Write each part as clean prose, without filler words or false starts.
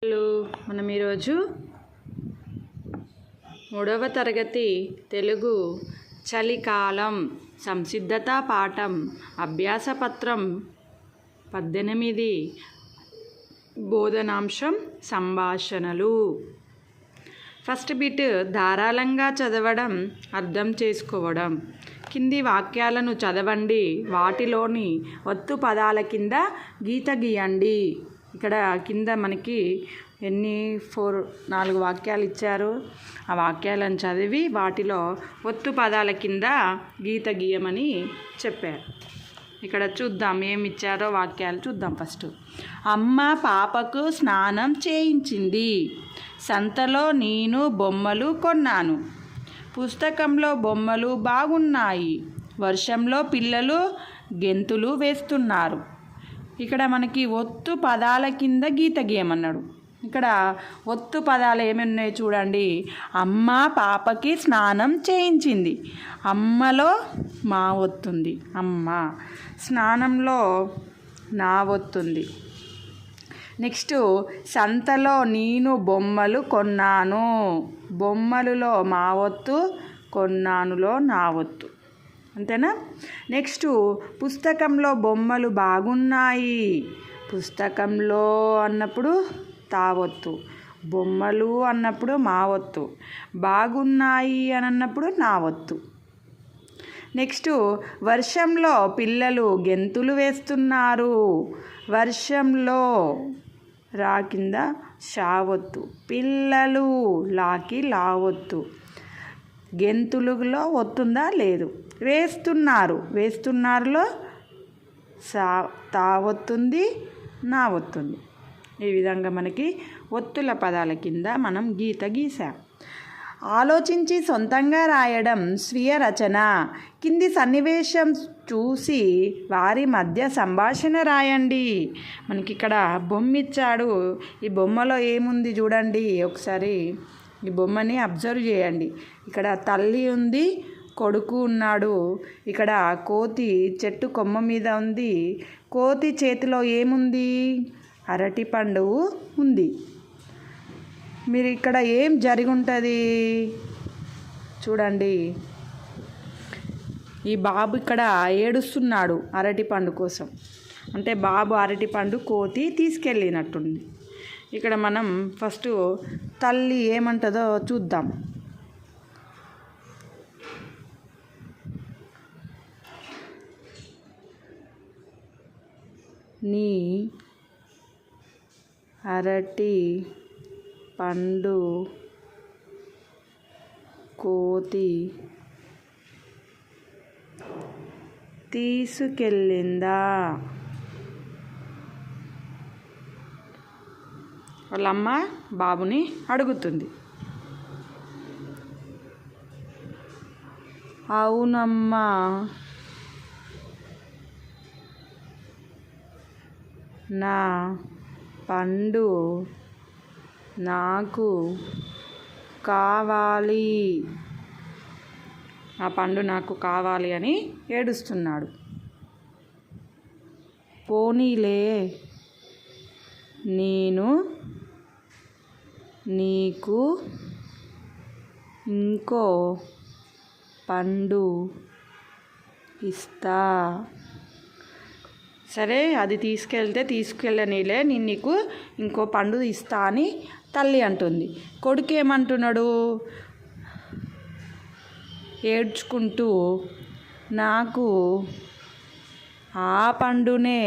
Hello, మనం ఈరోజు 3వ తరగతి తెలుగు చలికాలం సంసిద్ధత పాఠం అభ్యాసపత్రం 18 బోధనాంశం సంభాషణలు. ఫస్ట్ బిట్ ధారాళంగా చదవడం, అర్థం చేసుకోవడం. కింది వాక్యాలను చదవండి, వాటిలోని ఒత్తు పదాల కింద గీత గీయండి. ఇక్కడ కింద మనకి 4 వాక్యాలు ఇచ్చారు. ఆ వాక్యాలను చదివి వాటిలో ఒత్తు పదాల కింద గీత గీయమని చెప్పారు. ఇక్కడ చూద్దాం ఏమి ఇచ్చారో వాక్యాలు చూద్దాం. ఫస్ట్, అమ్మ పాపకు స్నానం చేయించింది. సంతలో నేను బొమ్మలు కొన్నాను. పుస్తకంలో బొమ్మలు బాగున్నాయి. వర్షంలో పిల్లలు గెంతులు వేస్తున్నారు. ఇక్కడ మనకి ఒత్తు పదాల కింద గీత గీయమన్నాడు. ఇక్కడ ఒత్తు పదాలు ఏమి ఉన్నాయి చూడండి. అమ్మ పాపకి స్నానం చేయించింది. అమ్మలో మా ఒత్తుంది, అమ్మ. స్నానంలో నా ఒత్తుంది. నెక్స్ట్, సంతలో నేను బొమ్మలు కొన్నాను. బొమ్మలులో మా ఒత్తు, కొన్నానులో నా ఒత్తు. అంతేనా? నెక్స్ట్, పుస్తకంలో బొమ్మలు బాగున్నాయి. పుస్తకంలో అన్నప్పుడు తావొత్తు, బొమ్మలు అన్నప్పుడు మా ఒత్తు, బాగున్నాయి అని అన్నప్పుడు నా ఒత్తు. నెక్స్ట్, వర్షంలో పిల్లలు గెంతులు వేస్తున్నారు. వర్షంలో రా కింద షావొత్తు, పిల్లలు లాకి లావొత్తు. గెంతులులో ఒత్తుందా లేదు. వేస్తున్నారు, వేస్తున్నారులో తావొత్తుంది, నా ఒత్తుంది. ఈ విధంగా మనకి ఒత్తుల పదాల కింద మనం గీత గీసాం. ఆలోచించి సొంతంగా రాయడం స్వీయ రచన. కింది సన్నివేశం చూసి వారి మధ్య సంభాషణ రాయండి. మనకి ఇక్కడ బొమ్మ ఇచ్చాడు. ఈ బొమ్మలో ఏముంది చూడండి ఒకసారి. ఈ బొమ్మని అబ్జర్వ్ చేయండి. ఇక్కడ తల్లి ఉంది, కొడుకు ఉన్నాడు. ఇక్కడ కోతి చెట్టు కొమ్మ మీద ఉంది. కోతి చేతిలో ఏముంది? అరటి పండు ఉంది. మీరు ఇక్కడ ఏం జరిగి ఉంటుంది చూడండి. ఈ బాబు ఇక్కడ ఏడుస్తున్నాడు అరటి పండు కోసం. అంటే బాబు అరటి పండు కోతి తీసుకెళ్ళినట్టుంది. ఇక్కడ మనం ఫస్ట్ తల్లి ఏమంటుందో చూద్దాం. నీ అరటి పండు కోతి తీసుకెళ్ళిందా? వాళ్ళమ్మ బాబుని అడుగుతుంది. అవునమ్మా, నా పండు నాకు కావాలి. నా పండు నాకు కావాలి అని ఏడుస్తున్నాడు. పోనీలే, నేను నీకు ఇంకో పండు ఇస్తా. సరే, అది తీసుకెళ్ళనీలే, నేను నీకు ఇంకో పండు ఇస్తా అని తల్లి అంటుంది. కొడుకు ఏమంటున్నాడు? ఏడ్చుకుంటూ నాకు ఆ పండునే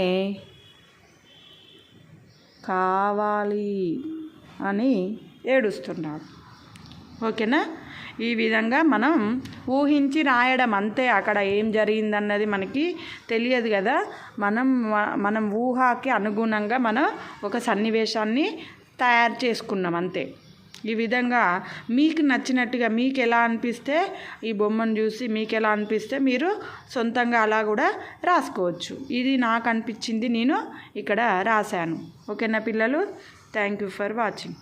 కావాలి అని ఏడుస్తున్నాడు. ఓకేనా? ఈ విధంగా మనం ఊహించి రాయడం అంతే. అక్కడ ఏం జరిగిందన్నది మనకి తెలియదు కదా. మనం ఊహకి అనుగుణంగా మనం ఒక సన్నివేశాన్ని తయారు చేసుకున్నాం అంతే. ఈ విధంగా మీకు నచ్చినట్టుగా, మీకు ఎలా అనిపిస్తే, ఈ బొమ్మను చూసి మీకు ఎలా అనిపిస్తే మీరు సొంతంగా అలా కూడా రాసుకోవచ్చు. ఇది నాకు అనిపించింది, నేను ఇక్కడ రాశాను. ఓకేనా పిల్లలు? Thank you for watching.